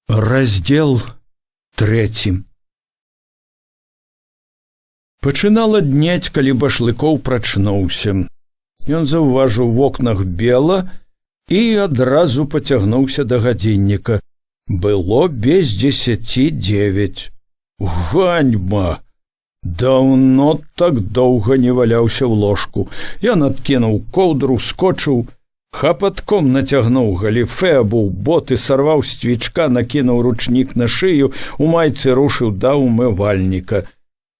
Раздзел 3. Пачынала днець, калі Башлыкоў прачнуўся. Ён заўважыў у вокнах бела і адразу пацягнуўся да гадзінніка. Было без 10:09. Ганьба! Даўно так доўга не валяўся ў ложку. Ён адкінуў коўдру, скочыў, хапатком нацягнуў галіфэ, абуў боты, сарваў з цвічка, накінуў ручнік на шыю, у майцы рушыў да умывальніка.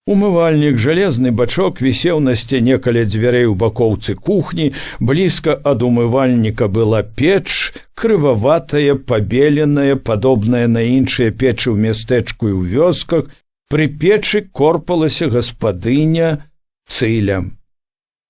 Умывальнік, жалезны бачок, вісеў на сцяне каля дзвярэй у бакоўцы кухні. Блізка ад умывальніка была печ, крываватая, пабеленая, падобная на іншыя печы ў мястэчку і ў вёсках. Пры печы корпалася гаспадыня Цыля.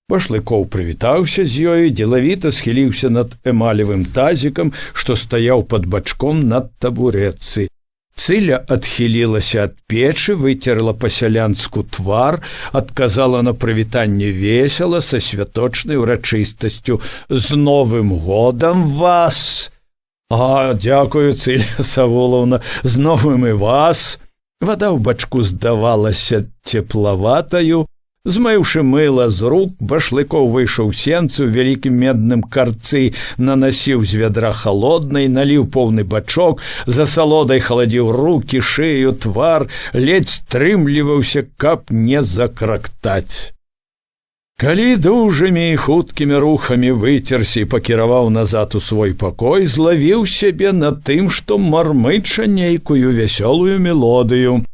Башлыкоў прывітаўся з ёю, дзелавіта схіліўся над эмалевым тазікам, што стаяў пад бачком над табурэтцы. Цыля адхілілася ад печы, выцерла па-сялянску твар, адказала на прывітанне весела, са святочнай урачыстасцю. «З Новым годам вас!» «А, дзякую, Цыля Савулаўна, з новым і вас!» Вада ў бачку здавалася цеплаватаю. Змыўшы мыла з рук, Башлыкоў выйшаў у сенцы ў вялікім медным карцы, нанасіў з вядра халоднай, наліў поўны бачок, за салодай халадзіў рукі, шыю, твар, ледзь стрымліваўся, каб не закрактаць. Калі дужымі і хуткімі рухамі выцерся і пакіраваў назад у свой пакой, злавіў сябе на тым, што мармыча нейкую вясёлую мелодыю.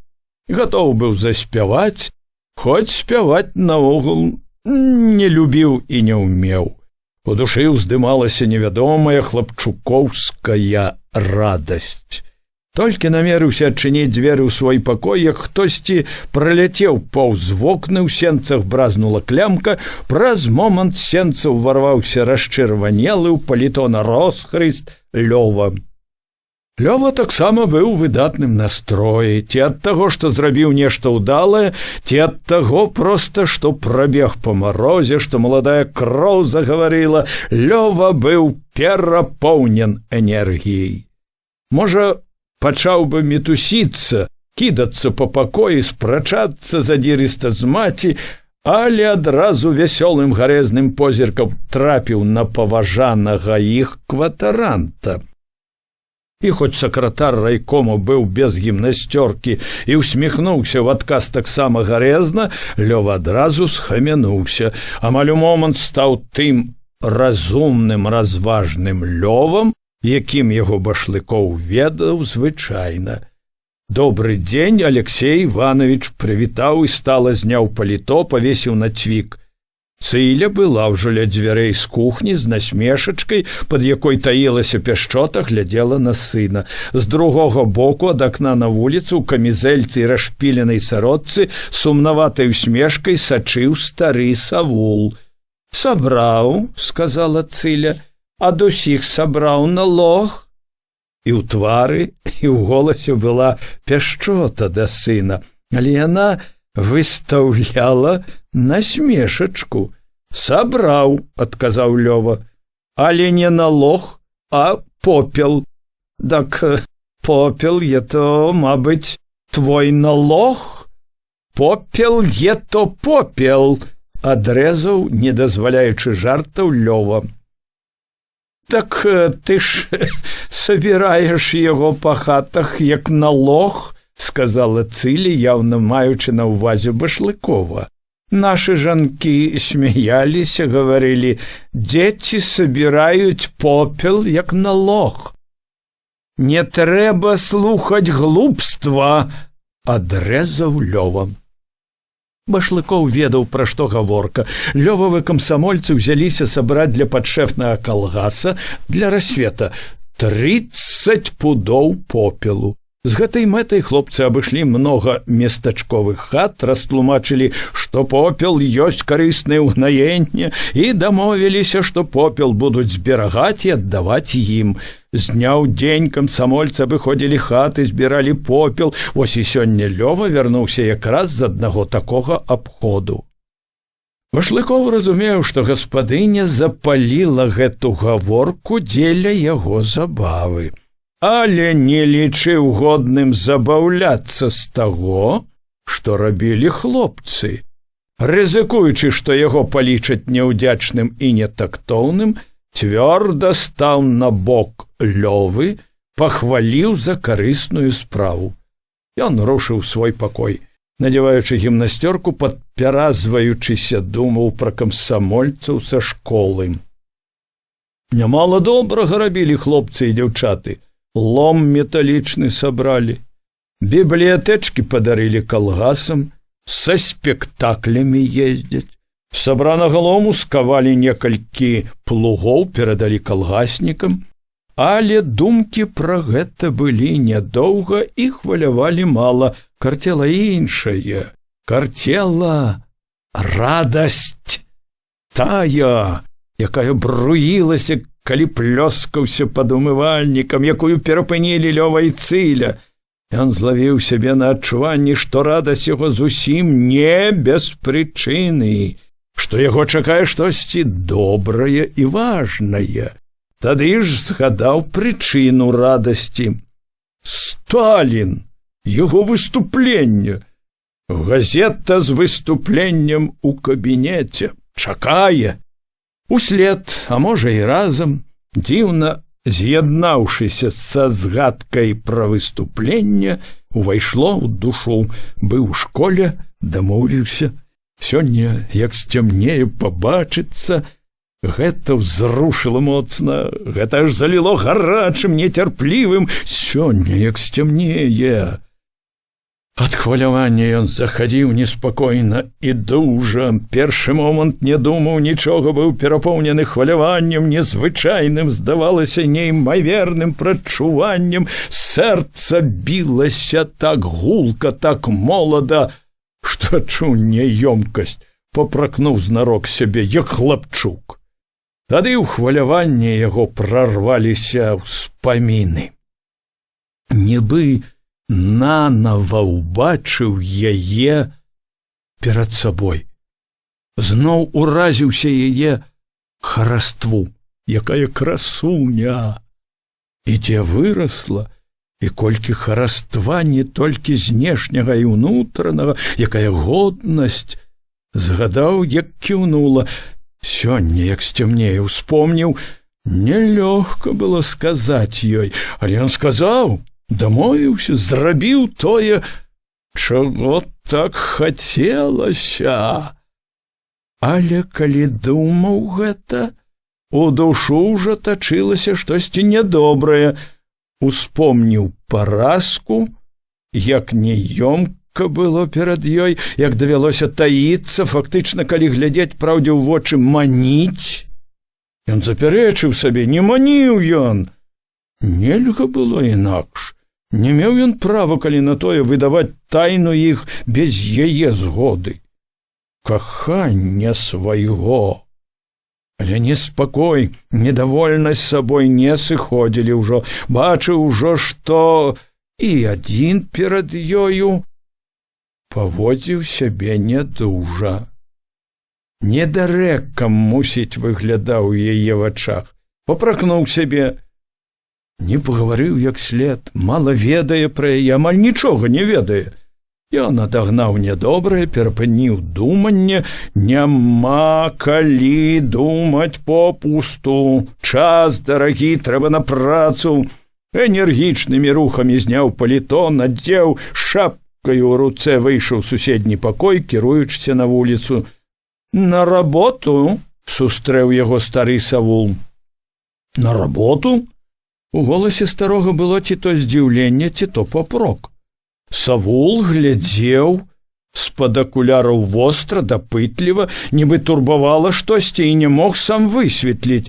Гатоў быў заспяваць, хоць спяваць наогул не любіў і не ўмеў. У душы ўздымалася невядомая хлапчукоўская радасць. Толькі намерыўся адчыніць дзверы ў свой пакой, як хтосьці праляцеў паўз вокны, ў сенцах бразнула клямка, праз момант сенца ўварваўся расчырванелы ў паліто на росхрыст Лёва. Лёва таксама быў у выдатным настроі, ці ад таго, што зрабіў нешта ўдалае, ці ад таго проста, што прабег па марозе, што маладая кроў загаварыла. Лёва быў перапоўнен энергіяй. Можа, пачаў бы мітусіцца, кідацца па пакоі, спрачацца задзірыста з маці, але адразу вясёлым гарэзным позіркам трапіў на паважанага іх кватаранта. І хоць сакратар райкому быў без гімнасцёркі і усміхнуўся ў адказ таксама гарэзна, Лёва адразу схамянуўся. Амаль у момант стаў тым разумным, разважным Лёвам, якім яго Башлыкоў ведаў звычайна. «Добры дзень, Алексей Иванович!» прывітаў і стала, зняў паліто, павесіў на цвік. Цыля была ўжо ля дзвярэй з кухні з насмешачкай, пад якой таілася пяшчота, глядзела на сына. З другога боку ад акна на вуліцу ў камізэльцы і расшпіленай сародцы сумнаватай усмешкай сачыў стары Савул. «Сабраў», — сказала Цыля, — «ад усіх сабраў налог». І ў твары, і ў голасе была пяшчота да сына, але яна выстаўляла насмешачку. «Сабраў», — адказаў Лёва, — «але не налог, а попел». «Так попел е то, мабыць, твой налог?» «Попел е то попел», — адрэзаў, не дазваляючы жартаў, Лёва. «Так ты ж сабіраеш яго па хатах як налог», — сказала Цыля, яўна маючы на ўвазе Башлыкова. «Нашы жанкі смяяліся, гаварылі, дзеці сабіраюць попел як налог». «Не трэба слухаць глупства», — адрэзаў Лёва. Башлыкоў ведаў, пра што гаворка. Лёвавы камсамольцы ўзяліся сабраць для падшэфнага калгаса, для рассвета, 30 пудоў попелу. З гэтай мэтай хлопцы абышлі многа местачковых хат, растлумачылі, што попел ёсць карыснае ўгнаенне, і дамовіліся, што попел будуць зберагаць і аддаваць ім. З дня ў дзень камсамольцы абыходзілі хаты, збіралі попел. Вось і сёння Лёва вярнуўся якраз з аднаго такога абходу. Башлыкоў разумеў, што гаспадыня запаліла гэту гаворку дзеля яго забавы. але не лічыў годным забаўляцца з таго, што рабілі хлопцы. Рызыкуючы, што яго палічаць няўдзячным і нетактоўным, цвёрда стаў на бок Лёвы, пахваліў за карысную справу. Ён рушыў свой пакой, надзяваючы гімнасцёрку, падпяразваючыся, думаў пра камсамольцаў са школы. Нямала добрага рабілі хлопцы і дзяўчаты. Лом металічны сабралі, бібліятэчкі падарылі калгасам, са спектаклямі ездзяць. Сабранага лому скавалі некалькі плугоў, перадалі калгаснікам, але думкі пра гэта былі нядоўга і хвалявалі мала. Карцела іншае, карцела радасць, тая, якая бруілася, калі плёскаўся пад умывальнікам, якую перапынілі Лёва і Цыля. Ён злавіў сябе на адчуванні, што радасць яго зусім не без прычыны, што яго чакае штосьці добрае і важнае. Тады ж згадаў прычыну радасці. Сталін! Яго выступленне. Газета з выступленнем у кабінеце. Чакае. Услед, а можа і разам, дзіўна з'яднаўшыся са згадкай пра выступленне, увайшло ў душу. Быў у школе, дамовіўся. Сёння, як сцямнее, пабачыцца. Гэта ўзрушыла моцна, гэта аж заліло гарачым, нецярплівым. Сёння, як сцямнее. Ад хвалявання ён захадзіў неспакойна і дужа. Першы момант не думаў нічога, быў перапоўнены хваляваннем незвычайным, здавалася, неймаверным прадчуваннем. Сэрца білася так гулка, так молада, што адчуў няёмкасць, папракнуў знарок сябе, як хлапчук. Тады ў хваляванне яго прарваліся ўспаміны. Нібы нанава ўбачыў яе перад сабой. Зноў уразіўся яе хараству. Якая красуня! І дзе вырасла, і колькі хараства не толькі знешняга і ўнутранага, якая годнасць! Згадаў, як кіўнула. Сёння, як сцямнее, успомніў, нелёгка было сказаць ёй, але ён сказаў, дамовіўся, зрабіў тое, чаго так хацелася. Але калі думаў гэта, у душу ўжо тачылася штосьці нядобрае. Успомніў паразку, як няёмка было перад ёй, як давялося таіцца, фактычна, калі глядзець праўдзе ў вочы, маніць. Ён запярэчыў сабе, не маніў ён. Нельга было інакш. Не меў ён права, калі на тое, выдаваць тайну іх без яе згоды. Каханне свайго. Але неспакой, недавольнасць сабой не сыходзілі ўжо. Бачыў ужо, што і адзін перад ёю паводзіў сябе нядужа. Недарэкам, мусіць, выглядаў у яе вачах. Папракнуў сябе. Не пагаварыў як след, мала ведае пра яе, амаль нічога не ведае. Ён адагнаў нядобрае, перапыніў думанне. Няма калі думаць попусту. Час дарагі, трэба на працу. Энергічнымі рухамі зняў паліто, надзеў, шапкаю ў руцэ выйшаў у суседні пакой, кіруючыся на вуліцу. На работу, сустрэў яго стары Савул. На работу? У голасе старога было ці то здзіўленне, ці то папрок. Савул глядзеў з-пад акуляраў востра, дапытліва, нібы турбавала штосьці і не мог сам высветліць.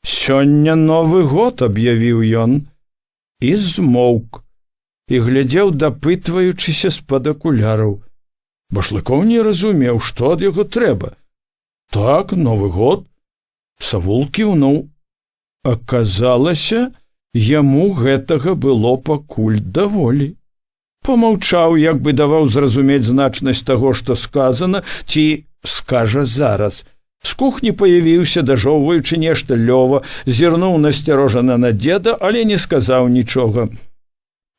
Сёння Новы год, аб'явіў ён, і змоўк, і глядзеў, дапытваючыся з-пад акуляраў. Башлыкоў не разумеў, што ад яго трэба. Так, Новы год. Савул кіўнуў. Аказалася, яму гэтага было пакуль даволі. Помаўчаў, як бы даваў зразумець значнасць таго, што сказана, ці скажа зараз. З кухні паявіўся, дажоўваючы нешта, Лёва, зірнуў насцярожана на дзеда, але не сказаў нічога.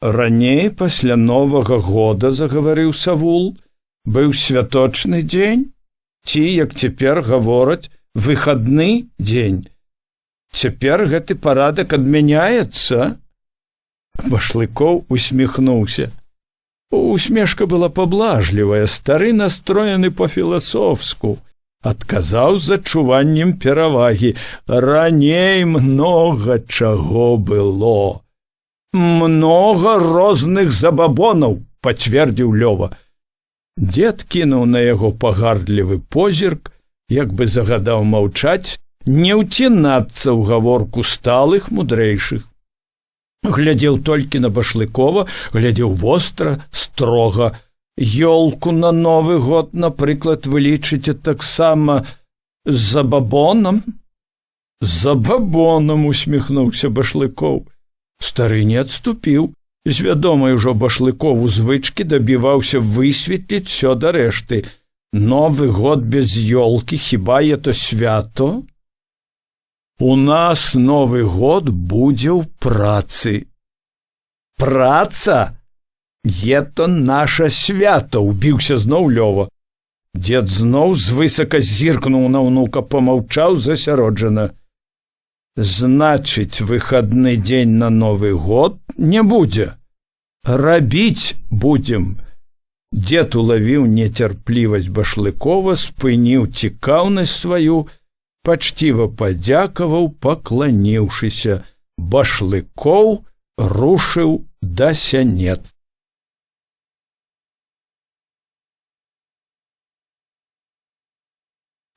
Раней, пасля Новага года, загаварыў Савул, быў святочны дзень, ці, як цяпер гавораць, выхадны дзень. Цяпер гэты парадак адмяняецца? Башлыкоў усміхнуўся. Усмешка была паблажлівая, стары настроены па-філасофску. Адказаў з адчуваннем перавагі. Раней многа чаго было. Многа розных забабонаў, пацвердзіў Лёва. Дзед кінуў на яго пагардлівы позірк, як бы загадаў маўчаць, не ўцінацца ў гаворку сталых мудрэйшых. Глядзеў толькі на Башлыкова, глядзеў востра, строга. Ёлку на Новы год, напрыклад, вы лічыце таксама забабонам? Забабонам, усміхнуўся Башлыкоў. Стары не адступіў. З вядомай ужо Башлыкову звычкі дабіваўся высветліць всё да рэшты. Новы год без ёлкі, хіба это свято? У нас Новы год будзе ў працы. Праца? Это наша свято, убіўся зноў Лёва. Дзед зноў звысака зіркнуў на ўнука, помаўчаў засяроджана. Значыць, выхадны дзень на Новы год не будзе. Рабіць будзем. Дзед улавіў нецярплівасць Башлыкова, спыніў цікаўнасць сваю, пачціва падзякаваў, пакланіўшыся. Башлыкоў рушыў да сянец.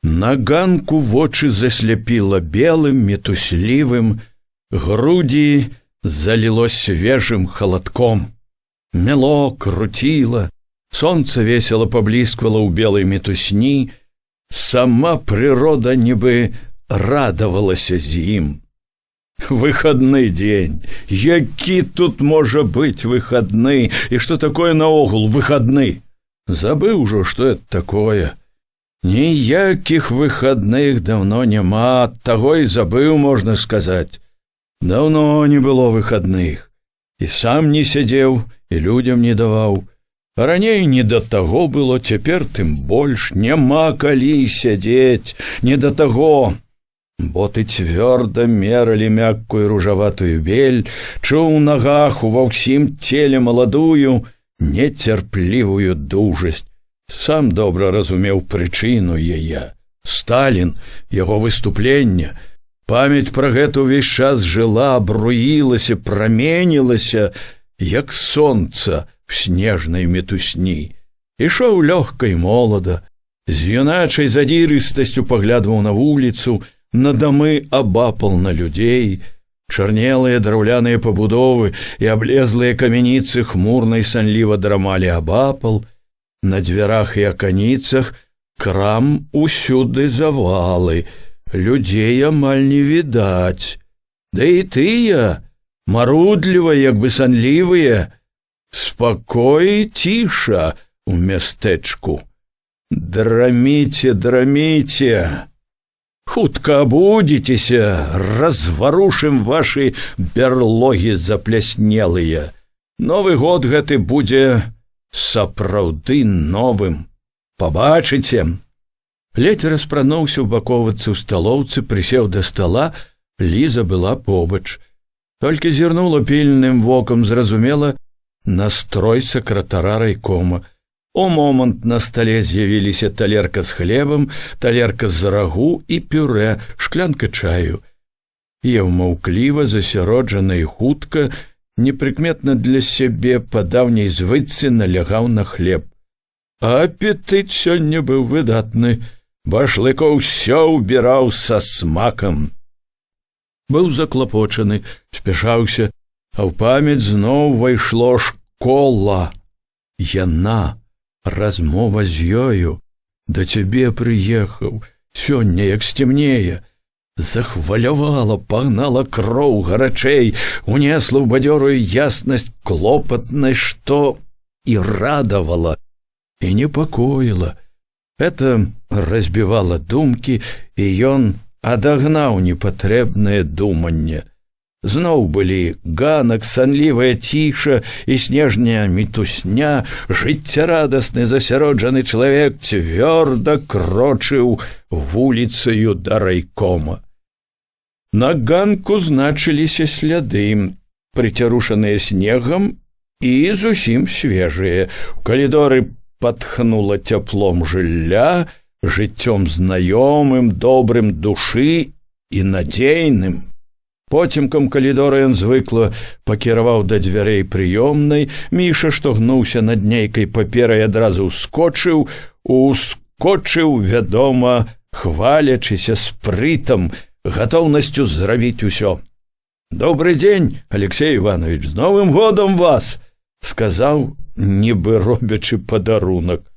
На ганку вочы засляпіла белым, метуслівым, грудзі заліло свежым халадком. Мяло, крутіла, сонца весела паблісквала ў белай метусні, сама прырода нібы радавалася з ім. Выхадны дзень, які тут можа быць выхадны, і што такое наогул выхадны? Забыў ужо, што это такое. Ніякіх выхадных даўно няма, ад таго і забыў, можна сказаць. Даўно не было выхадных. І сам не сядзеў, і людзям не даваў. Раней не да таго было, цяпер тым больш. Няма калі сядзець, не да таго. Боты цвёрда мералі мяккую ружаватую бель, чуў у нагах, ува ўсім целе маладую, нецярплівую дужасць. Сам добра разумеў прычыну яе. Сталін, яго выступленне. Памяць пра гэта ўвесь час жыла, бруілася, праменілася, як сонца в снежнай метусні. Ішоў лёгка і молада, з юначай задзірыстасцю паглядваў на вуліцу, на дамы абапал, на людзей. Чарнелыя драўляныя пабудовы і аблезлыя камяніцы хмурна і санліва драмалі абапал. На дзвярах і аканіцах крам усюды завалы, людзей амаль не відаць. Да і тыя, марудлівыя, як бы санлівыя, спакой і ціша у мястэчку. Драміце, драміце, хутка абудзіцеся, разварушым вашы бярлогі запляснелыя. Новы год гэты будзе сапраўды новым. Пабачыце. Ледзь распрануўся ў баковацы ў сталоўцы, прысеў да стала, Ліза была побач. Толькі зірнула пільным вокам, зразумела настрой сакратара райкома. У момант на стале з'явіліся талерка з хлебам, талерка з рагу і пюрэ, шклянка чаю. Еў маўкліва, засяроджана і хутка, непрыкметна для сябе па даўняй звычцы налягаў на хлеб. Апетыт сёння быў выдатны. Башлыкоў усё ўбіраў са смакам. Быў заклапочаны, спяшаўся, а ў памяць зноў увайшло школа. Яна, размова з ёю. Да цябе прыехаў, сёння як сцемнее. Захвалявала, пагнала кроў гарачэй, унесла ў бадзёрую яснасць клопатнай, што і радавала, і непакоіла. Это разбівала думкі, і ён адагнаў непатрэбнае думанне. Зноў былі ганак, санлівая ціша і снежняя мітусня. Жыццярадасны засяроджаны чалавек цвёрда крочыў вуліцаю да райкома. На ганку значыліся сляды, прыцярушаныя снегам і зусім свежыя. У калідоры патхнула цяплом жылля, жыццём знаёмым, добрым душы і надзейным. Поцемкам калідора ён звыкла пакіраваў да дзвярэй прыёмнай. Міша, што гнуўся над нейкай паперай, адразу ускочыў, вядома, хвалячыся спрытам, гатоўнасцю зрабіць усё. «Добрый дзень, Алексей Иванович, з Новым годам вас!» — сказаў, нібы робячы падарунак.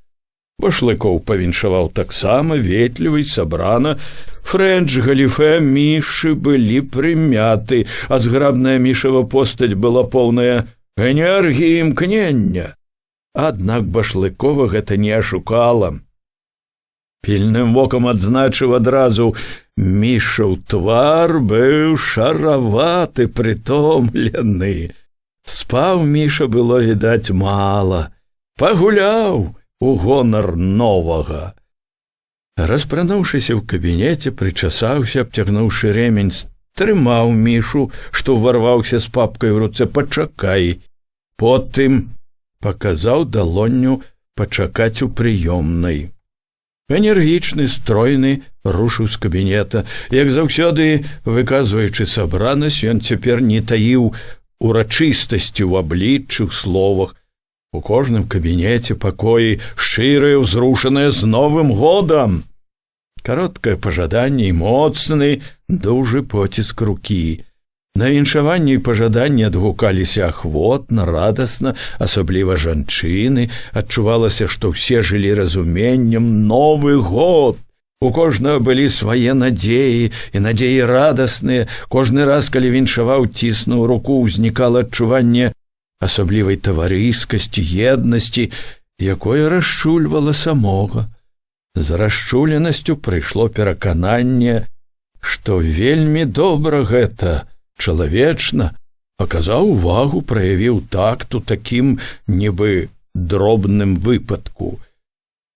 Башлыкоў павіншаваў таксама, ветлівы, сабрана. Фрэнч, галіфэ Мішы былі прымяты, а зграбная Мішава постаць была поўная энергіі, імкнення. Аднак Башлыкова гэта не ашукала. Пільным вокам адзначыў адразу: Мішаў твар быў шараваты, прытомлены. Спаў Міша, было відаць, мала. Пагуляў у гонар новага. Распрануўшыся ў кабінеце, прычасаўся, абцягнуўшы ремень, трымаў Мішу, што ўварваўся з папкай у руцэ. «Пачакай». Потым паказаў далонню пачакаць у прыёмнай. Энергічны, стройны, рушыў з кабінета. Як заўсёды, выказваючы сабранасць, ён цяпер не таіў урачыстасці ў абліччы, ў словах. У кожным кабінеце, пакоі шчырае, ўзрушанае з Новым годам. Кароткае пажаданне і моцны, дужы поціск рукі. На віншаванне і пажаданні адгукаліся ахвотна, радасна, асабліва жанчыны. Адчувалася, што ўсе жылі разуменнем. Новы год! У кожнага былі свае надзеі, і надзеі радасныя. Кожны раз, калі віншаваў, ціснуў руку, узнікала адчуванне асаблівай таварыскасці, еднасці, якое расчульвала самога. З расчуленасцю прыйшло перакананне, што вельмі добра гэта, чалавечна, аказаў увагу, праявіў такту такім нібы дробным выпадку.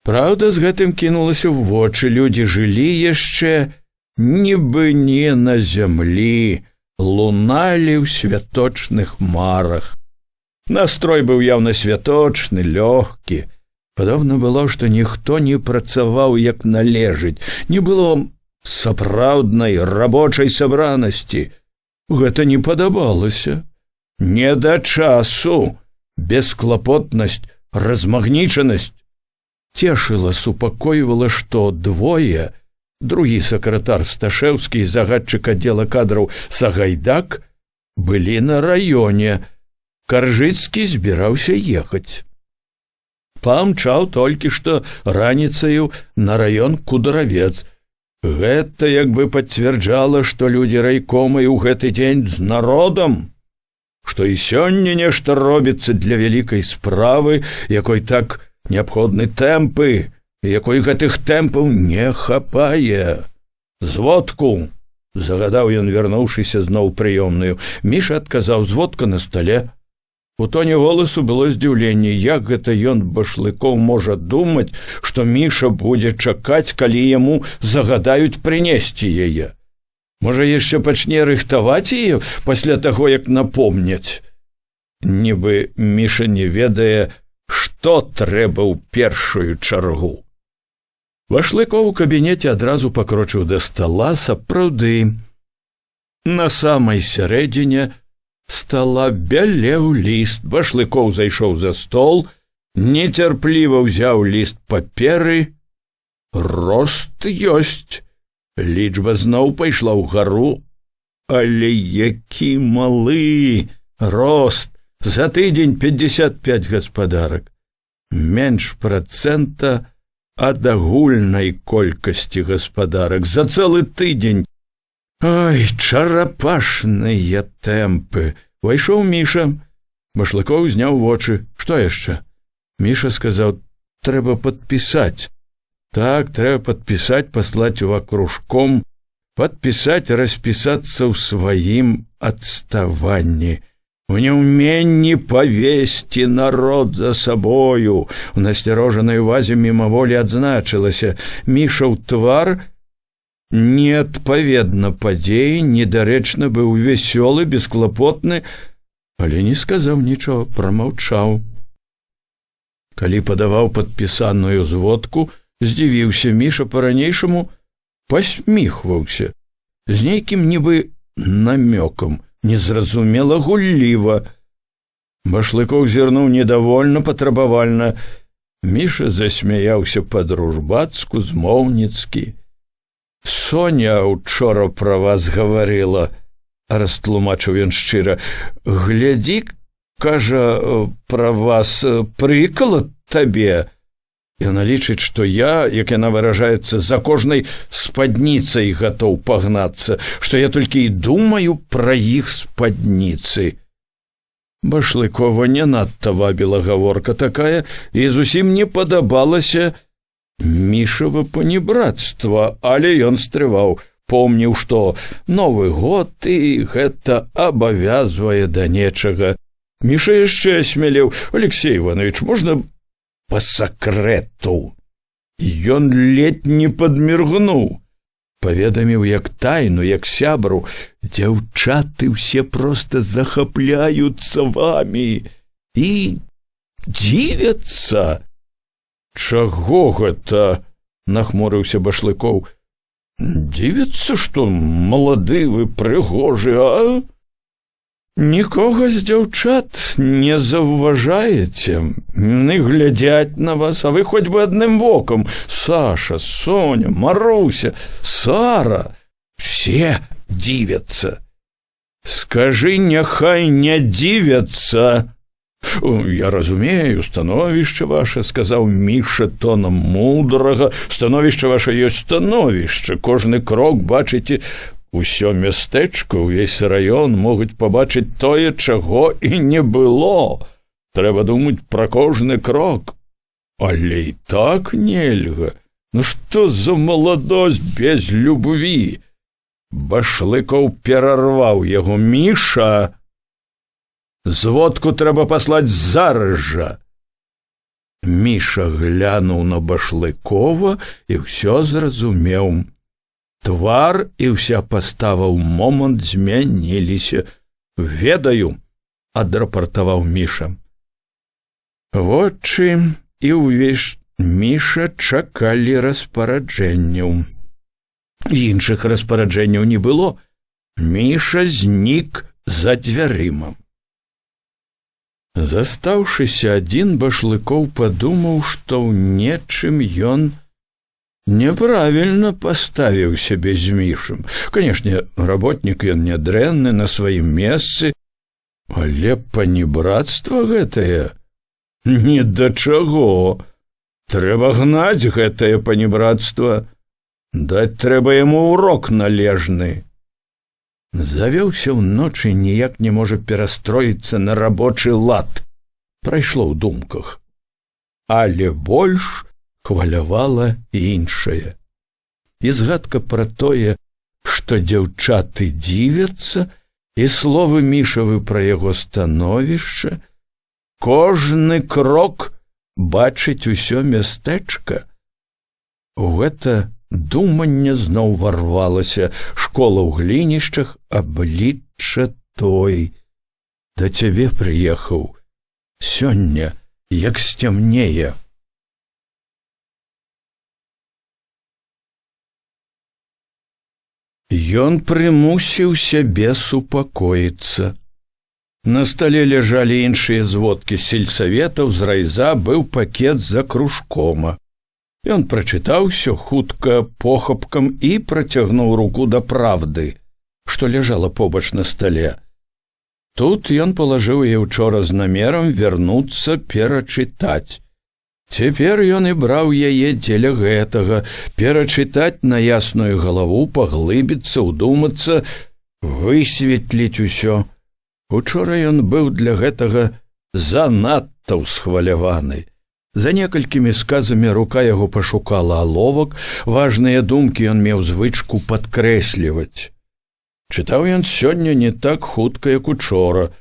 Праўда, з гэтым кінулася ў вочы. Людзі жылі яшчэ нібы не на зямлі, луналі ў святочных марах. Настрой быў яўна святочны, лёгкі. Падобна было, што ніхто не працаваў як належыць, не было сапраўднай рабочай сабранасці. Гэта не падабалася. Не да часу, бесклапотнасць, размагнічанасць. Цешыла, супакойвала, што двое, другі сакратар Сташэўскі і загадчык аддзела кадраў Сагайдак, былі на раёне. Каржыцкі збіраўся ехаць. Памчаў толькі што раніцаю на раён Кудравец. Гэта як бы пацвярджала, што людзі райкома і ў гэты дзень з народам, што і сёння нешта робіцца для вялікай справы, якой так неабходны тэмпы, якой гэтых тэмпаў не хапае. «Зводку!» — загадаў ён, вярнуўшыся зноў прыёмную. Міша адказаў: «Зводка на стале». У тоне голасу было здзіўленне. Як гэта ён, Башлыкоў, можа думаць, што Міша будзе чакаць, калі яму загадаюць прынесці яе? Можа, яшчэ пачне рыхтаваць яе пасля таго, як напомняць? Нібы Міша не ведае, што трэба ў першую чаргу. Башлыкоў у кабінеце адразу пакрочыў да стала. Сапраўды, на самай сярэдзіне стала бялеў ліст. Башлыкоў зайшоў за стол, нецярпліва ўзяў ліст паперы. Рост ёсць. Лічба зноў пайшла ўгару. Але які малы рост! За тыдзень 55 гаспадарак. Менш працэнта ад агульнай колькасці гаспадарак. За цэлы тыдзень. Ой, чарапашныя тэмпы. Увайшоў Міша. Башлыкоў зняў вочы. Што яшчэ? Міша сказаў: «Трэба падпісаць». Так, трэба падпісаць, паслаць у акружком, падпісаць, распісацца ў сваім адставанні, у няўменні павесці народ за сабою. У насцярожанай увазе мімаволі адзначылася: Мішаў твар неадпаведна падзеі, недарэчна быў вясёлы, бесклапотны, але не сказаў нічога, прамаўчаў. Калі падаваў падпісаную зводку, здзівіўся. Міша па-ранейшаму пасміхваўся з нейкім нібы намёкам, незразумела гулліва. Башлыкоў зірнуў недовольна, патрабавальна. Міша засмяяўся па-дружбацку, змоўніцкі. Соня учора пра вас гаварыла, растлумачыў ён шчыра. Глядзі, кажа, пра вас прыклад табе. Яна лічыць, што я, як яна выражаецца, за кожнай спадніцай гатоў пагнацца, што я толькі і думаю пра іх спадніцы. Башлыкова не надта вабіла гаворка такая, і зусім не падабалася Мішава панібрацтва, але ён стрываў, помніў, што Новы год і гэта абавязвае да нечага. Міша яшчэ асмялеў: Алексей Иванович, можна па сакрэту? Ён ледзь не падміргнуў. Паведаміў як тайну, як сябру: дзяўчаты ўсе проста захапляюцца вамі і дзівяцца. Чаго гэта? Нахмурыўся Башлыкоў. Дзівяцца, што малады вы, прыгожы, а? Нікога з дзяўчат не заўважаеце. Яны глядзяць на вас, а вы хоць бы адным вокам. Саша, Соня, Маруся, Сара — все дзівяцца. Скажы, няхай не дзівяцца. Я разумею, становішча ваше, сказаў Міша тоном мудрага. Становішча ваше ёсць становішча. Кожны крок бачыце, усё мястэчка, увесь раён могуць пабачыць тое, чаго і не было. Трэба думаць пра кожны крок. Але і так нельга. Ну што за маладосць без любві? Башлыкоў перарваў яго. Міша, зводку трэба паслаць зараз жа. Міша глянуў на Башлыкова і ўсё зразумеў. Твар і ўся пастава ў момант змяніліся. Ведаю, адрапартаваў Міша. Вочы і ўвесь Міша чакалі распараджэнняў. Іншых распараджэнняў не было. Міша знік за дзвярыма. Застаўшыся адзін, Башлыкоў падумаў, што ў нечым ён неправільна паставіў сябе з Мішам. Канешне, работнік ён нядрэнны, на сваім месцы, але панібрацтва гэтае ні да чаго. Трэба гнаць гэтае панібрацтва, даць трэба яму урок належны. Завёўся ўночы, ніяк не можа перастроіцца на рабочы лад. Прайшло ў думках. Але больш хвалявала іншае. І згадка пра тое, што дзяўчаты дзівяцца, і словы Мішавы пра яго становішча, кожны крок бачыць усё мястэчка. У гэта думанне зноў варвалася. Школа ў глінішчах, аблічча той. Да цябе прыехаў. Сёння, як сцямнее. Ён прымусіў сябе супакоіцца. На стале ляжалі іншыя зводкі з сельсаветаў, з райза быў пакет за кружкома. Ён прачытаў усё хутка, похапкам і працягнуў руку да «Правды», што ляжала побач на стале. Тут ён палажыў яе ўчора з намерам вярнуцца перачытаць. Цяпер ён і браў яе дзеля гэтага, перачытаць на ясную галаву, паглыбіцца, удумацца, высветліць усё. Учора ён быў для гэтага занадта ўсхваляваны. За некалькімі сказамі рука яго пашукала аловак, важныя думкі ён меў звычку падкрэсліваць. Чытаў ён сёння не так хутка, як учора.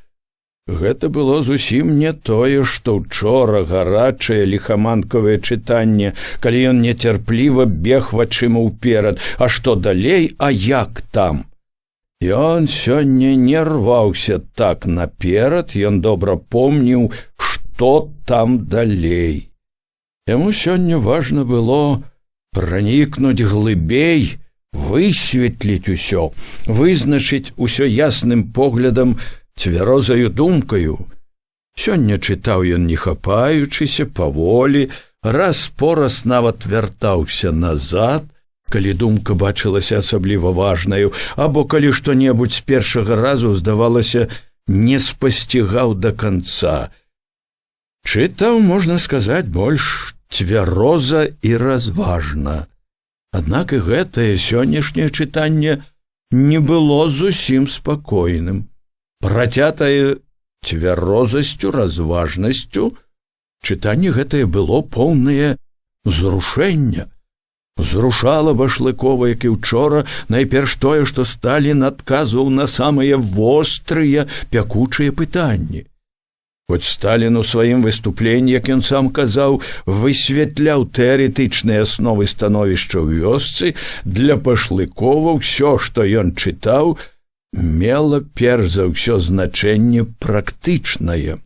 Гэта было зусім не тое, што ўчора гарачае ліхаманкавае чытанне, калі ён нецярпліва бег вачыма ўперад, а што далей, а як там? Ён сёння не рваўся так наперад, ён добра помніў, што там далей. Яму сёння важна было пранікнуць глыбей, высветліць усё, вызначыць усё ясным поглядам, цвярозаю думкаю. Сёння чытаў ён не хапаючыся, паволі, раз-пораз нават вяртаўся назад, калі думка бачылася асабліва важнаю, або калі што-небудзь з першага разу, здавалася, не спасцігаў да канца. Чытаў, можна сказаць, больш цвяроза і разважна. Аднак і гэтае сённяшняе чытанне не было зусім спакойным. Працятае цвярозасцю, разважнасцю, чытанне гэтае было поўнае зрушэння. Зрушала Башлыкова, як і ўчора, найперш тое, што Сталін адказваў на самыя вострыя, пякучыя пытанні. Хоць Сталін у сваім выступленні, як ён сам казаў, высвятляў тэарэтычныя асновы становішча ў вёсцы, для Башлыкова ўсё, што ён чытаў, мела перш за ўсё значэнне практычнае.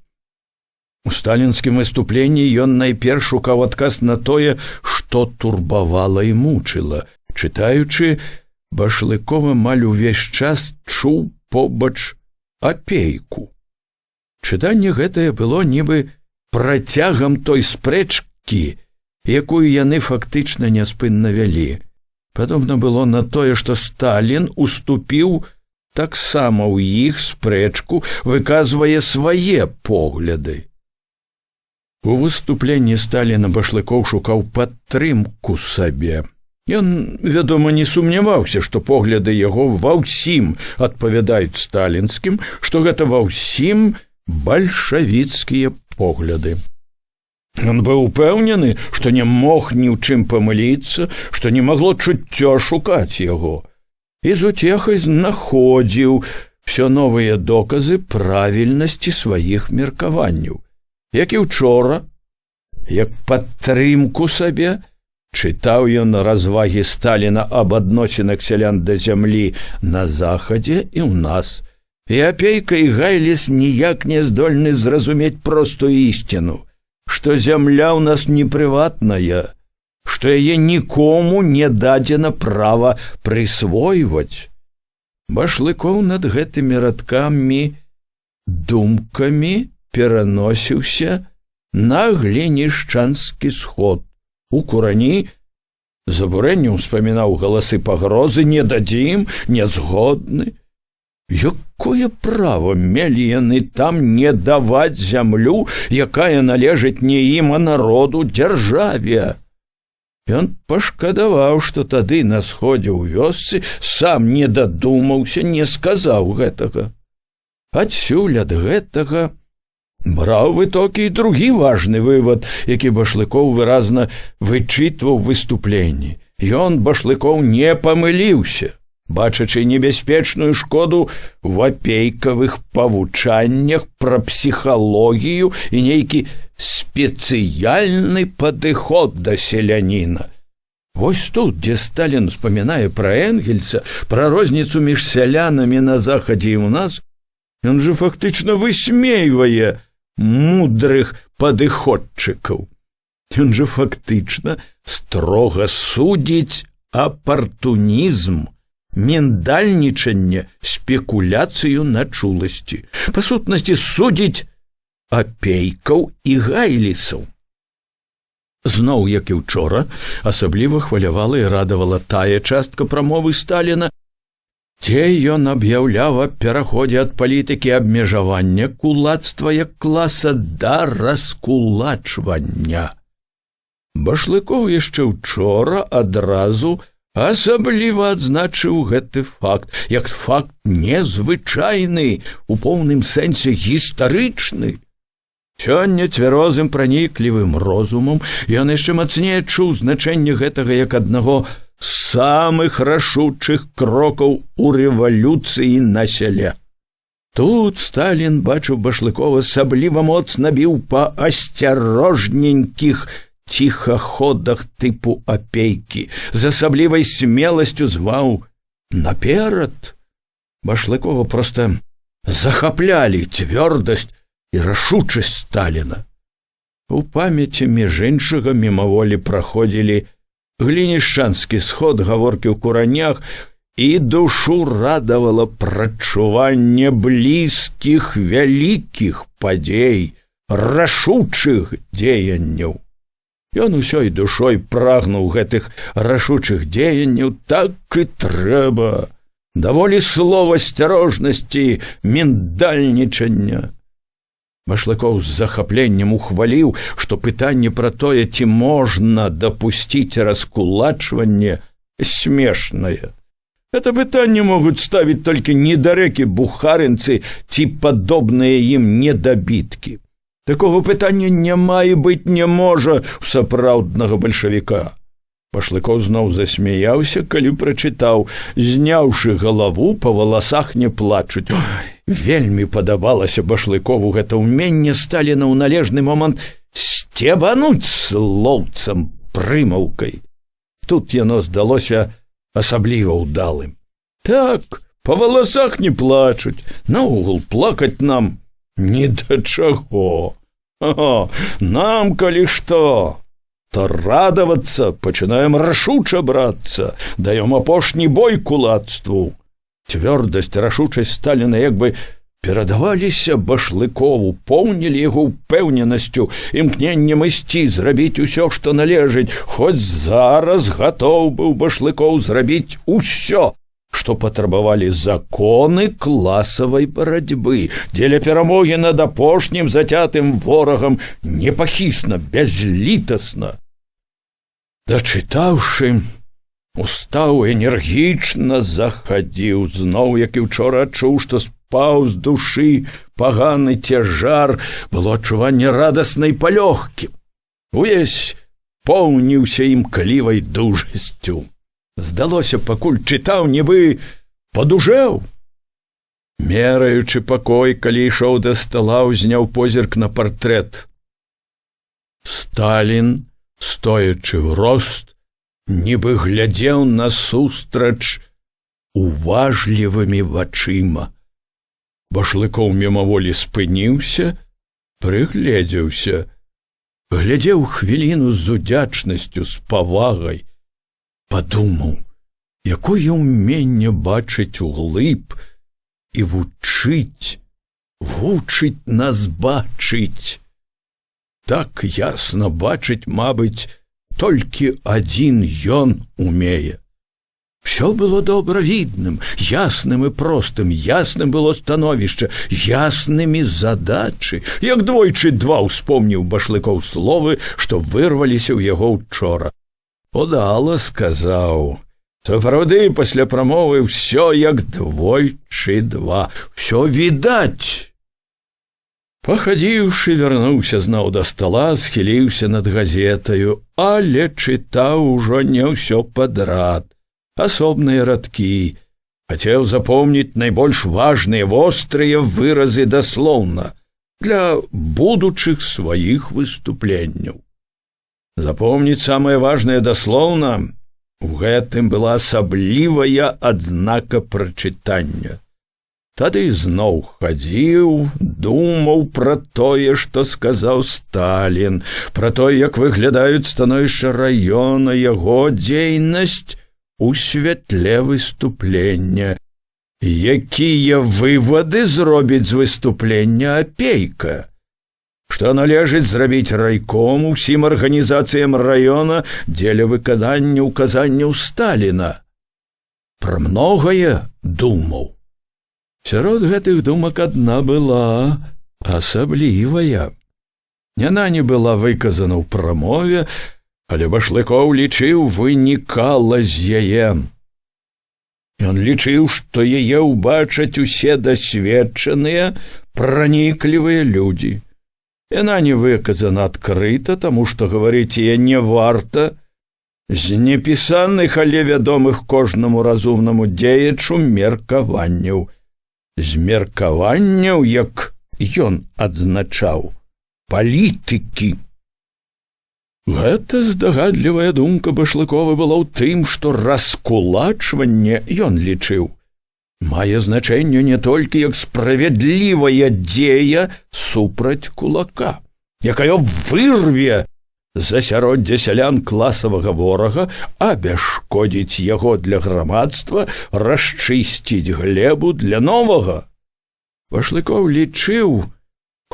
У сталінскім выступленні ён найперш шукаў адказ на тое, што турбавала і мучыла. Чытаючы, Башлыков амаль увесь час чуў побач апейку. Чытанне гэтае было нібы працягам той спрэчкі, якую яны фактычна няспынна вялі. Падобна было на тое, што Сталін уступіў таксама ў іх спрэчку, выказвае свае погляды. У выступленні Сталіна Башлыков шукаў падтрымку сабе. Ён, вядома, не сумняваўся, што погляды яго ва ўсім адпавядаюць сталінскім, што гэта ва ўсім бальшавіцкія погляды. Ён быў упэўнены, што не мог ні ў чым памыліцца, што не магло чуццё шукаць яго. І з уцехай знаходзіў всё новыя доказы правільнасці сваіх меркаванняў. Як і ўчора, як падтрымку сабе, чытаў ён развагі Сталіна аб адносінах сялян да зямлі на захадзе і ў нас. І Апейка і Гайліс ніяк не здольны зразумець простую ісціну, што зямля ў нас не прыватная, што яе нікому не дадзена права прысвойваць. Башлыков над гэтымі радкамі думкамі пераносіўся на Глінішчанскі сход. У курані з абурэннем успамінаў галасы пагрозы: не дадзім, не згодны. Якое права мелі яны там не даваць зямлю, якая належыць не ім, а народу, дзяржаве? Ён пашкадаваў, што тады на сходзе ў вёсцы сам не дадумаўся, не сказаў гэтага. Адсюль ад гэтага браў вытокі і другі важны вывад, які Башлыков выразна вычытваў выступленні. Ён, Башлыков, не памыліўся, бачачы небяспечную шкоду в апейкавых павучаннях пра псіхалогію і нейкі спецыяльны падыход да селяніна. Вось тут, дзе Сталін успамінае пра Энгельса, пра розніцу між сялянамі на захадзе і ў нас, ён жа фактычна высмейвае мудрых падыходчыкаў. Ён жа фактычна строга судзіць апартунізм, міндальнічанне, спекуляцыю на чуласці. Па сутнасці судзіць Апейкаў і Гайлісаў. Зноў, як і ўчора, асабліва хвалявала і радавала тая частка прамовы Сталіна, дзе ён аб'яўляў аб пераходзе ад палітыкі абмежавання кулацтва як класа да раскулачвання. Башлыков яшчэ ўчора адразу асабліва адзначыў гэты факт, як факт незвычайны, у поўным сэнсе гістарычны. Сёння цвярозым праніклівым розумам ён яшчэ мацней адчуў значэнне гэтага як аднаго з самых рашучых крокаў у рэвалюцыі на сяле. Тут Сталін бачыў Башлыкова асабліва моцна біў па асцярожненькіх ціхаходах тыпу апейкі, з асаблівай смеласцю зваў наперад. Башлыкова проста захаплялі цвёрдасць і рашучасць Сталіна. У памяці між іншага мімаволі праходзілі глінішчанскі сход, гаворкі ў куранях, і душу радавала прачуванне блізкіх вялікіх падзей, рашучых дзеянняў. Ён усёй душой прагнуў гэтых рашучых дзеянняў, так і трэба, даволі слова асцярожнасці, міндальнічання. Башлыкоў з захапленнем ухваліў, што пытанне пра тое, ці можна дапусціць раскулачванне, смешнае. Это пытанне могуць ставіць толькі недарэкі бухарынцы ці падобныя ім недабіткі. Такога пытання няма і быць не можа у сапраўднага бальшавіка. Башлыкоў зноў засмяяўся, калі прачытаў: «Зняўшы галаву, па валасах не плачуць». Вельмі падабалася Башлыкову гэта ўменне Сталіна ў належны момант сцебануць слоўцам прымаўкай. Тут яно здалося асабліва ўдалым. Так, па валасах не плачуць, наогул плакаць нам ні да чаго. Нам, калі што, то радавацца, пачынаем рашуча брацца, даём апошні бой кулацтву. Цвёрдасць, рашучасць Сталіна як бы перадаваліся Башлыкову, поўнілі яго ўпэўненасцю, імкненнем ісці, зрабіць усё, што належыць. Хоць зараз гатоў быў Башлыкоў зрабіць усё, што патрабавалі законы класавай барацьбы, дзеля перамогі над апошнім зацятым ворагам непахісна, бязлітасна. Дачытаўшы, устаў энергічна захадзіў, зноў, як і ўчора, адчуў, што спаў з душы паганы цяжар, было адчуванне радаснай палёгкі. Увесь поўніўся імклівай дужасцю. Здалося, пакуль чытаў, нібы падужэў. Мераючы пакой, калі ішоў да стала, узняў позірк на партрэт. Сталін, стоячы ў рост, нібы глядзеў насустрач уважлівымі вачыма. Башлыкоў мімаволі спыніўся, прыгледзеўся, глядзеў хвіліну з удзячнасцю, з павагай, падумаў, якое ўменне бачыць углыб і вучыць нас бачыць. Так ясна бачыць, мабыць, толькі адзін ён умее. Всё было добра відным, ясным і простым, ясным было становішча, яснымі задачы. Як двойчы два успомніў Башлыкоў словы, што вырваліся ў яго учора. Удала сказаў. Сапраўды, пасля прамовы ўсё як двойчы два, ўсё відаць. Пахадзіўшы, вярнуўся зноў да стала, схіліўся над газетаю, але чытаў ужо не ўсё падрад. Асобныя радкі. Хацеў запомніць найбольш важныя, вострыя выразы даслоўна для будучых сваіх выступленняў. Запомніць самае важнае даслоўна, у гэтым была асаблівая адзнака прачытання. Тады зноў хадзіў, думаў пра тое, што сказаў Сталін, пра тое, як выглядаюць становішча раёна, яго дзейнасць у святле выступлення. Якія вывады зробіць з выступлення апейка? Што належыць зрабіць райкому, ўсім арганізацыям раёна дзеля выканання ўказанняў Сталіна. Пра многае думаў. Сярод гэтых думак адна была асаблівая. Яна не была выказана ў прамове, але Башлыкоў лічыў, вынікала з яе. Ён лічыў, што яе ўбачаць усе дасведчаныя, праніклівыя людзі. Яна не выказана адкрыта, таму што гаварыць яе не варта, з непісаных, але вядомых кожнаму разумнаму дзеячу меркаванняў. З меркаванняў, як ён адзначаў, палітыкі. Гэта здагадлівая думка Башлыкова была ў тым, што раскулачванне, ён лічыў, мае значэнне не толькі як справядлівая дзея супраць кулака, якая вырве з асяроддзя сялян класавага ворага, абясшкодзіць яго для грамадства, расчысціць глебу для новага. Башлыкоў лічыў,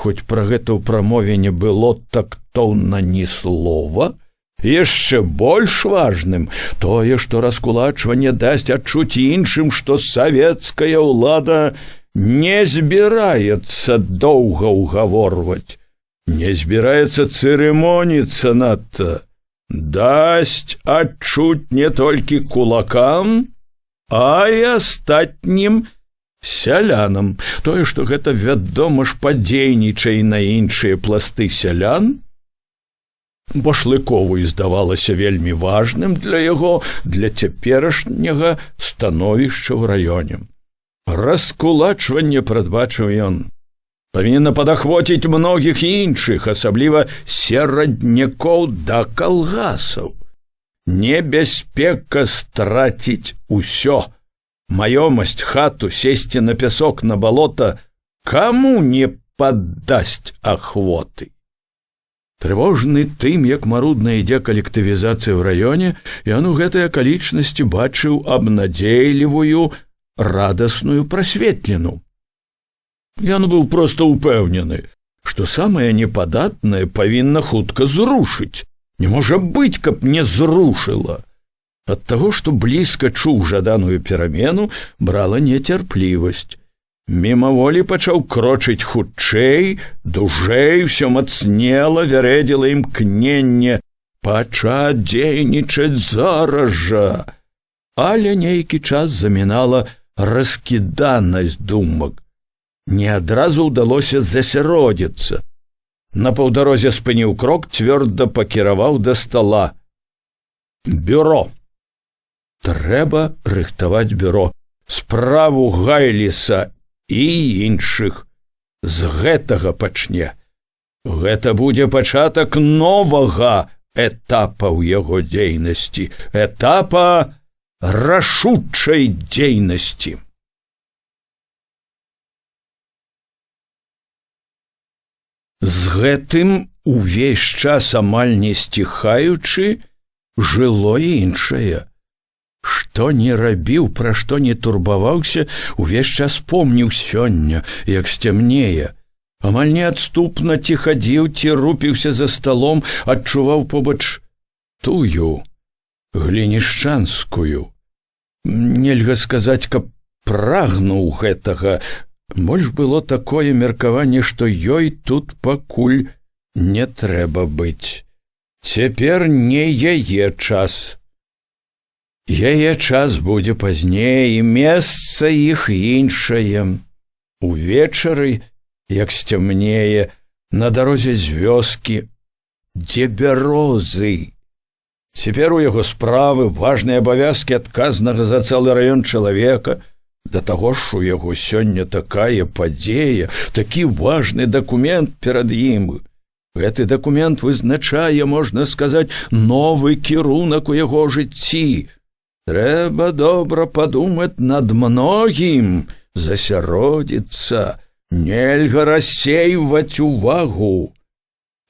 хоць пра гэта ў прамове не было тактоўна ні слова, яшчэ больш важным тое, што раскулачванне дасць адчуць іншым, што савецкая ўлада не збіраецца доўга ўгаворваць, не збіраецца цырымоніцца надта, дасць адчуць не толькі кулакам, а і астатнім сялянам. Тое, што гэта, вядома ж, падзейнічае на іншыя пласты сялян, Башлыкову здавалася вельмі важным для яго, для цяперашняга становішча ў раёне. Раскулачванне, прадбачыў ён, павінна падахвоціць многіх іншых, асабліва сераднякоў да калгасаў. Небяспека страціць усё. Маёмасць, хату, сесці на пясок, на балота, каму не паддасць ахвоты. Трывожны тым, як марудна ідзе калектывізацыя ў раёне, ён у гэтай акалічнасці бачыў абнадзейлівую, радасную прасветлену. Ён быў проста ўпэўнены, што самае непадатнае павінна хутка зрушыць. Не можа быць, каб не зрушыла. Ад таго, што блізка чуў жаданую перамену, брала нецярплівасць. Мімаволі пачаў крочыць хутчэй, дужэй, усё мацнела, вярэдзіла імкненне пачаць дзейнічаць зараз жа. Але нейкі час замінала раскіданасць думак. Не адразу ўдалося засяродзіцца. На паўдарозе спыніў крок, цвёрда пакіраваў да стала. Бюро. Трэба рыхтаваць бюро. Справу Гайліса і іншых. З гэтага пачне. Гэта будзе пачатак новага этапа ў яго дзейнасці. Этапа рашучай дзейнасці. З гэтым увесь час амаль не сціхаючы жыло іншае. Што не рабіў, пра што не турбаваўся, увесь час помніў сёння, як сцямнее. Амаль неадступна ці хадзіў, ці рупіўся за сталом, адчуваў побач тую, глінішчанскую. Нельга сказаць, каб прагнуў гэтага. Больш было такое меркаванне, што ёй тут пакуль не трэба быць. Цяпер не яе час. Яе час будзе пазней, і месца іх іншае. Увечары, як сцямнее, на дарозе з вёскі, дзе бярозы. Цяпер у яго справы, важныя абавязкі адказнага за цэлы раён чалавека. Да таго ж у яго сёння такая падзея, такі важны дакумент перад ім. Гэты дакумент вызначае, можна сказаць, новы кірунак у яго жыцці. Трэба добра падумаць над многім, засяродзіцца, нельга рассейваць увагу.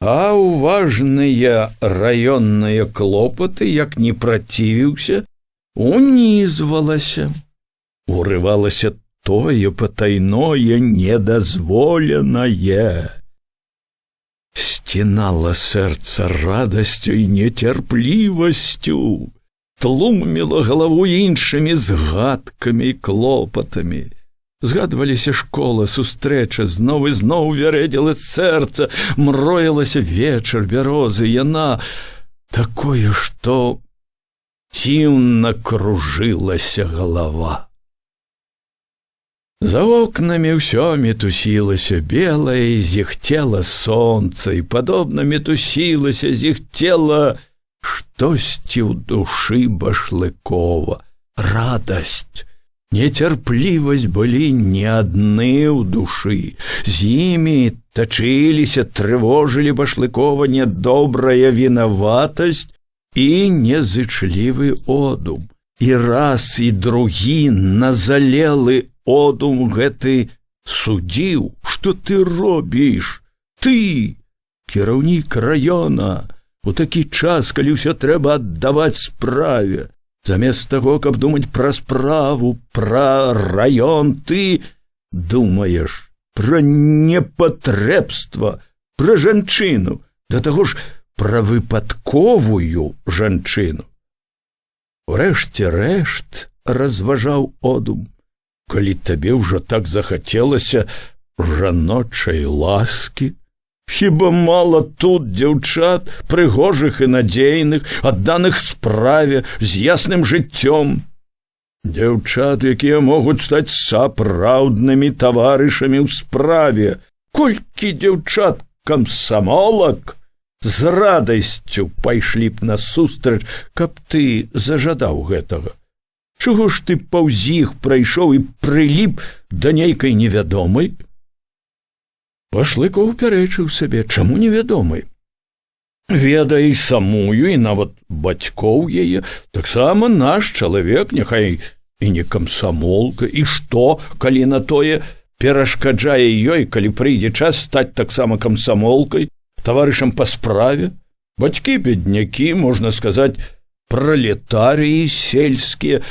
А важныя раённыя клопаты, як не працівіўся, унізвалася. Урывалася тое патайное, недазволенае. Сцінала сэрца радасцю і нецярплівасцю, тлуміла галаву іншымі згадкамі і клопатамі. Згадваліся школа, сустрэча, зноў і зноў вярэдзіла сэрца, мроілася вечар, бярозы, яна такое, што дзіўна кружылася галава. За окнамі ўсё мітусілася белае, зіхцела сонца, і падобна мітусілася, зіхцела штосьці ў душы Башлыкова. Радасць, нецярплівасць былі не адны ў душы. З імі тачыліся, трывожылі Башлыкова нядобрая вінаватасць і незычлівы одум. І раз, і другі назалелы одум гэты судзіў: што ты робіш? Ты, кіраўнік раёна, у такі час, калі ўсё трэба аддаваць справе, замест таго, каб думаць пра справу, пра раён, ты думаеш пра непатрэбства, пра жанчыну, да таго ж пра выпадковую жанчыну. Урэшце рэшт, разважаў одум, калі табе ўжо так захацелася жаночай ласкі, хіба мала тут дзяўчат, прыгожых і надзейных, адданых справе, з ясным жыццём. Дзяўчат, якія могуць стаць сапраўднымі таварышамі ў справе. Колькі дзяўчат камсамолак з радасцю пайшлі б насустрач, каб ты зажадаў гэтага. Чаго ж ты паўз іх прайшоў і прыліп да нейкай невядомай? Башлыкоў пярэчыў сабе, чаму невядомай? Ведае і самую, і нават бацькоў яе, таксама наш чалавек, няхай і не камсамолка, і што, калі на тое перашкаджае ёй, калі прыйдзе час стаць таксама камсамолкай, таварышам па справе? Бацькі беднякі, можна сказаць, пралетарыі сельскія,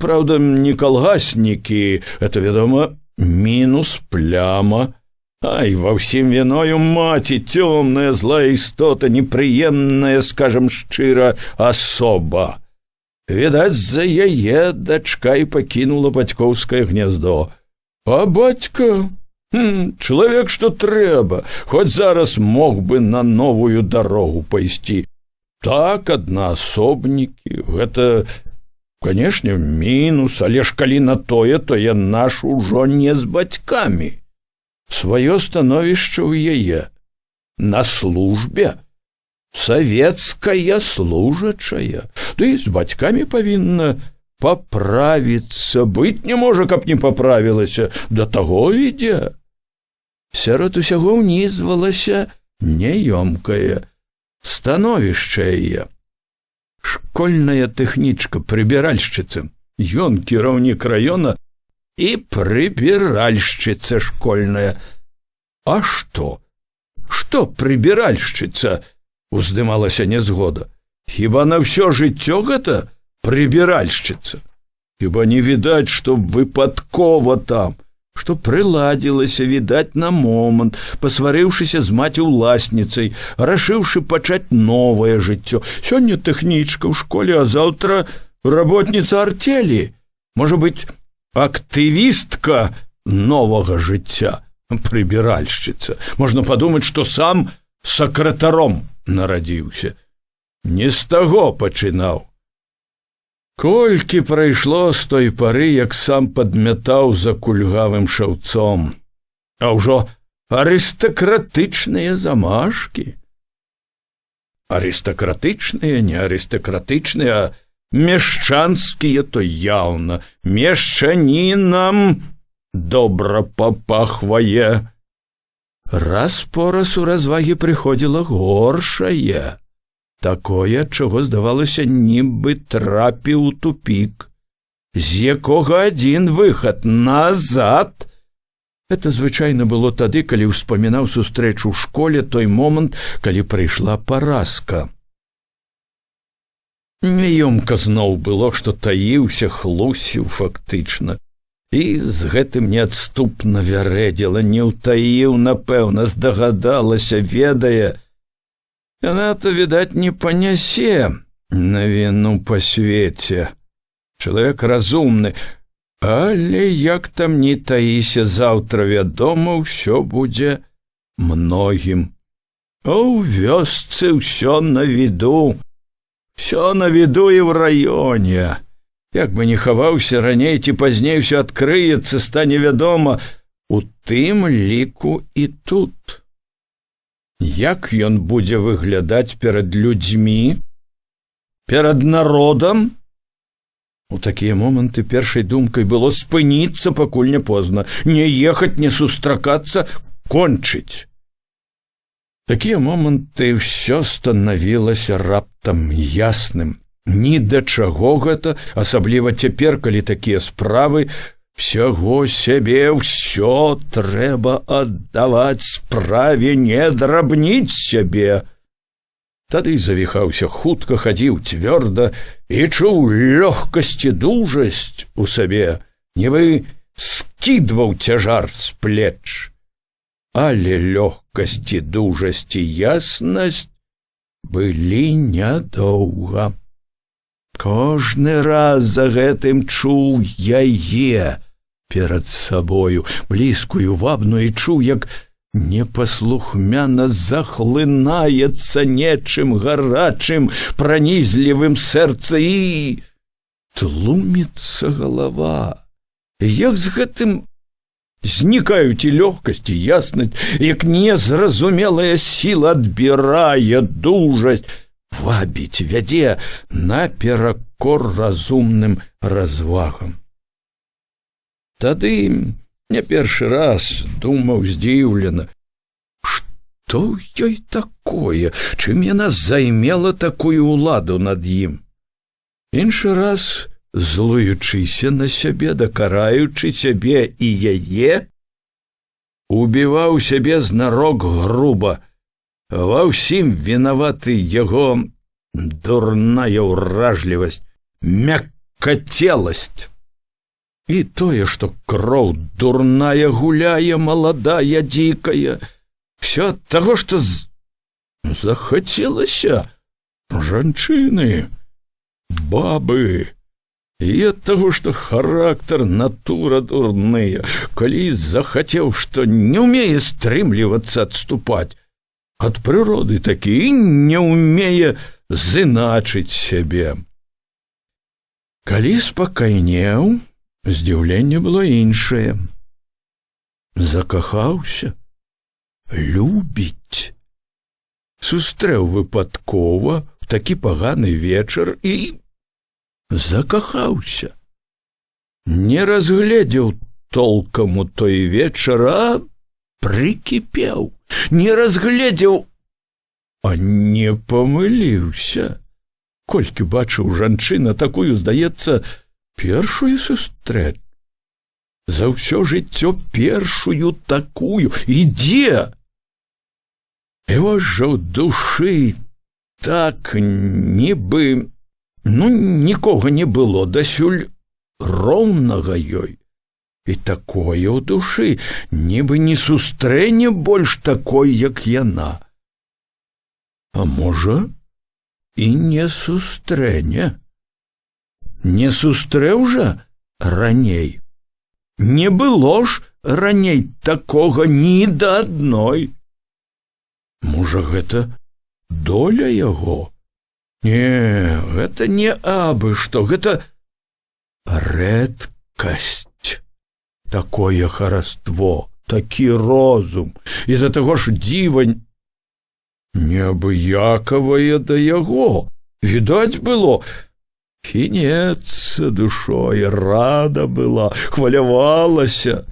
правда, не калгаснікі, это, вядома, мінус, пляма. Ай, ва ўсім віною маці, цёмная, злая істота, непрыемная, скажам шчыра, асоба. Відаць, за яе дачка і пакінула бацькоўскае гняздо. А бацька? Чалавек, што трэба, хоць зараз мог бы на новую дарогу пайсці. Так, аднаасобнікі, гэта, канешне, мінус, але ж калі на тое, то яна ж ужо не з бацькамі. Сваё становішча ў яе на службе, савецкая служачая, ды і з бацькамі павінна паправіцца, быць не можа, каб не паправілася, да таго ідзе. Сярод усяго ўнізвалася няёмкае становішча яе. Школьная тэхнічка, прыбіральшчыца, ён кіраўнік раёна і прыбіральшчыца школьная. А што? Што прыбіральшчыца? Уздымалася нязгода. Хіба на ўсё жыццё гэта прыбіральшчыца? Хіба не відаць, што выпадкова там, што прыладзілася, відаць, на момант, пасварыўшыся з маці-ўласніцай, рашыўшы пачаць новае жыццё. Сёння тэхнічка ў школе, а заўтра работніца артелі. Можа быць, актывістка новага жыцця, прыбіральшчыца. Можна падумаць, што сам сакратаром нарадзіўся. Не з таго пачынаў. Колькі прайшло з той пары, як сам падмятаў за кульгавым шаўцом. А ўжо арыстакратычныя замашкі. Арыстакратычныя, не арыстакратычныя, а мешчанскія, то яўна, мешчанінам добра папахвае. Раз-пораз у развагі прыходзіла горшае, такое, чаго, здавалася, нібы трапіў у тупік, з якога адзін выхад — назад. Это звычайна было тады, калі ўспамінаў сустрэчу ў школе, той момант, калі прыйшла паразка. Няёмка зноў было, што таіўся, хлусіў фактычна. І з гэтым неадступна вярэдзіла, не ўтаіў, напэўна, здагадалася, ведае. Яна-то, відаць, не панясе навіну па свеце. Чалавек разумны, але як там ні таіся, заўтра, вядома, ўсё будзе многім. А ў вёсцы ўсё на віду. Все на виду и в районе. Як бы не хаваўся раней ці пазней, усё адкрыецца, стане вядома, у тым ліку і тут. Як ён будзе выглядаць перад людзьмі, перад народам? У такія моманты першай думкай было спыніцца, пакуль не позна, не ехаць, не сустракацца, кончыць. Такія моманты ўсё станавілася раптам ясным. Ні да чаго гэта, асабліва цяпер, калі такія справы, всяго сябе, ўсё трэба аддаваць справе, не драбніць сябе. Тады завіхаўся хутка, хадзіў цвёрда і чуў лёгкасць і дужасць у сабе, нібы скідваў цяжар з плеч. Але лёгкасць і дужасць і яснасць былі нядоўга. Кожны раз за гэтым чуў яе перад сабою, блізкую, вабную, і чуў, як непаслухмяна захлынаецца нечым гарачым, пранізлівым сэрца і тлуміцца галава. Як з гэтым знікаюць і лёгкасць, і яснасць, як незразумелая сіла адбірае дужасць, вабіць, вядзе наперакор разумным развагам. Тады не першы раз думаў здзіўлена, што ў ёй такое, чым яна займела такую ўладу над ім. Іншы раз, злуючыся на сябе, дакараючы сябе і яе, убіваў сябе знарок груба. Ва ўсім вінаваты яго дурная ўражлівасць, мяккацеласць. І тое, што кроў дурная гуляе, маладая, дзікая, всё ад таго, што захацелася жанчыны, бабы, і ад таго, што характар, натура дурныя, калі захацеў, што не ўмее стрымлівацца, адступаць. Ад прыроды такі не ўмее зыначыць сябе. Калі спакайнеў, здзіўленне было іншае. Закахаўся, любіць. Сустрэў выпадкова ў такі паганы вечар і закахаўся. Не разгледзеў толкам у той вечар, а прыкіпеў. Не разгледзеў, а не памыліўся. Колькі бачыў жанчына такую, здаецца, першую сустрэч. За ўсё жыццё першую такую. І дзе? І вось жа ў душы так нібы, нікога не было дасюль роўнага ёй. І такое ў душы, нібы не сустрэне больш такой, як яна. А можа, і не сустрэне. Не сустрэў жа раней. Не было ж раней такога ні да адной. Можа, гэта доля яго? Не, гэта не абы што, гэта рэдкасць. Такое хараство, такі розум, і да таго ж дзівань неабыякавае да яго. Відаць было, хінецца душой, рада была, хвалявалася.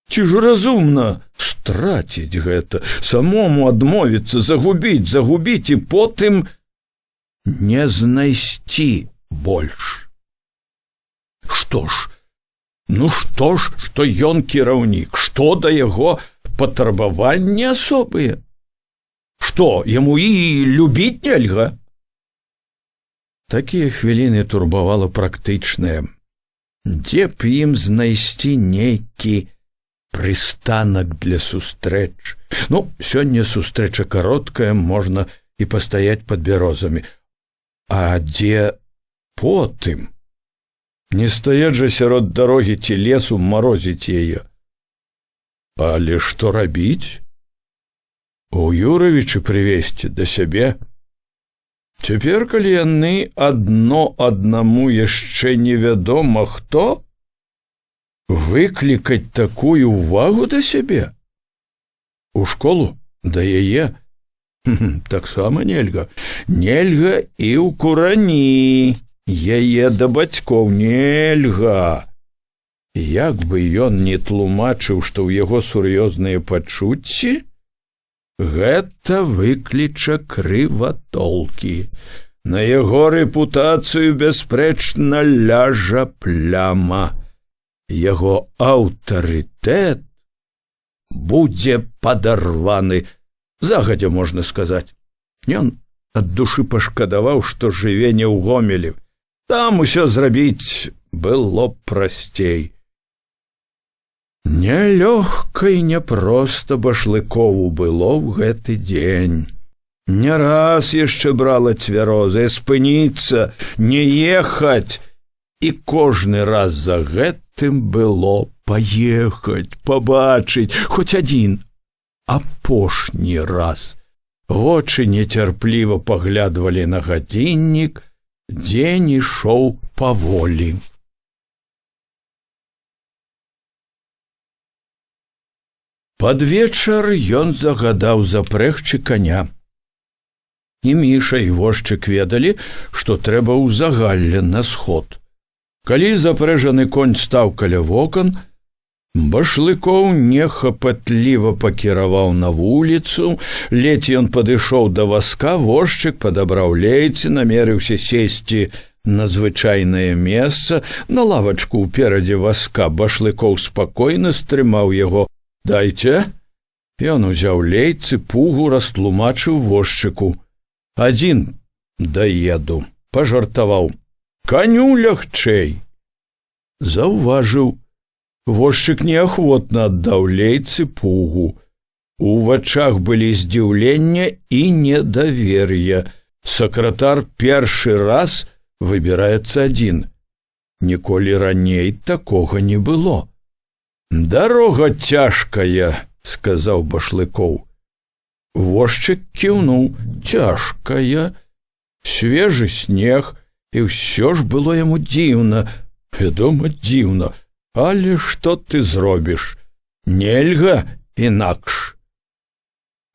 Ці ж разумна страціць гэта, самому адмовіцца, загубіць і потым не знайсці больш. Што ж, што ён кіраўнік, што да яго патрабаванні асобыя? Што, яму і любіць нельга? Такія хвіліны турбавала практычнае. Дзе б ім знайсці нейкі прыстанак для сустрэч? Сёння сустрэча кароткая, можна і пастаяць пад бярозамі. А дзе потым? Не стаяць жа сярод дарогі ці лесу марозіць яе. Але што рабіць? У Юравічы прывезці да сябе? Цяпер, калі яны адно аднаму яшчэ невядома хто, выклікаць такую ўвагу да сябе? У школу? Да яе? Таксама нельга. Нельга і ў курані. Яе да бацькоў нельга. Як бы ён не тлумачыў, што ў яго сур'ёзныя пачуцці, гэта выкліча крыватолкі. На яго рэпутацыю бясспрэчна ляжа пляма. Яго аўтарытэт будзе падарваны, загадзя можна сказаць. Ён ад душы пашкадаваў, што жыве не ў Гомелі. Там усё зрабіць было прасцей. Нялёгка і няпроста Башлыкову было ў гэты дзень. Не раз яшчэ брала цвярозае спыніцца, не ехаць, і кожны раз за гэтым было паехаць, пабачыць хоць адзін апошні раз. Вочы нецярпліва паглядвалі на гадзіннік, дзень ішоў паволі. Пад вечар ён загадаў запрэгчы каня. І Міша, і возчык ведалі, што трэба ў загалле на сход. Калі запрэжаны конь стаў каля вокон, Башлыкоў нехапатліва пакіраваў на вуліцу, ледзь ён падышоў да вазка, возчык падабраў лейцы, намерыўся сесці на звычайнае месца, на лавачку ўперадзе вазка. Башлыкоў спакойна стрымаў яго. «Дайце». Ён узяў лейцы, пугу, растлумачыў возчыку. «Адзін даеду», пажартаваў. «Каню лягчэй». Заўважыў. Возчык неахвотна аддаў лейцы пугу. У вачах былі здзіўленне і недавер'е. Сакратар першы раз выбіраецца адзін. Ніколі раней такога не было. «Дарога цяжкая», сказаў Башлыкоў. Возчык кіўнуў. «Цяжкая». Свежы снег, і ўсё ж было яму дзіўна. Вядома, дзіўна. Але што ты зробіш? Нельга інакш.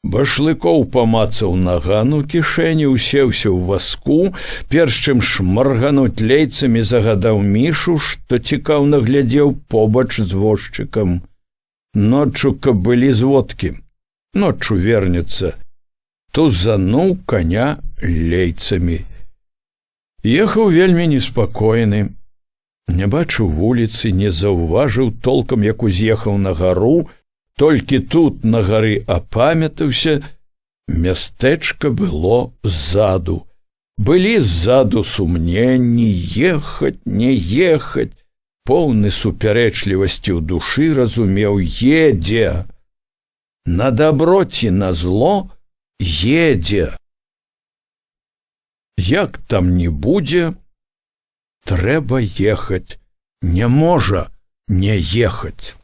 Башлыкоў памацаў наган у кішэні, усеўся ў вазку, перш чым шмаргануць лейцамі, загадаў Мішу, што цікаўна глядзеў побач з возчыкам. Ноччу кабылі зводкі. Ноччу вернецца. Тузануў каня лейцамі. Ехаў вельмі неспакойны. Не бачыў вуліцы, не заўважыў толкам, як уз'ехаў на гару. Толькі тут на гары апамятаўся, мястэчка было ззаду. Былі ззаду сумненні, ехаць, не ехаць. Поўны супярэчлівасці ў душы разумеў, едзе. На дабро ці на зло едзе. Як там не будзе, трэба ехаць, не можа не ехаць.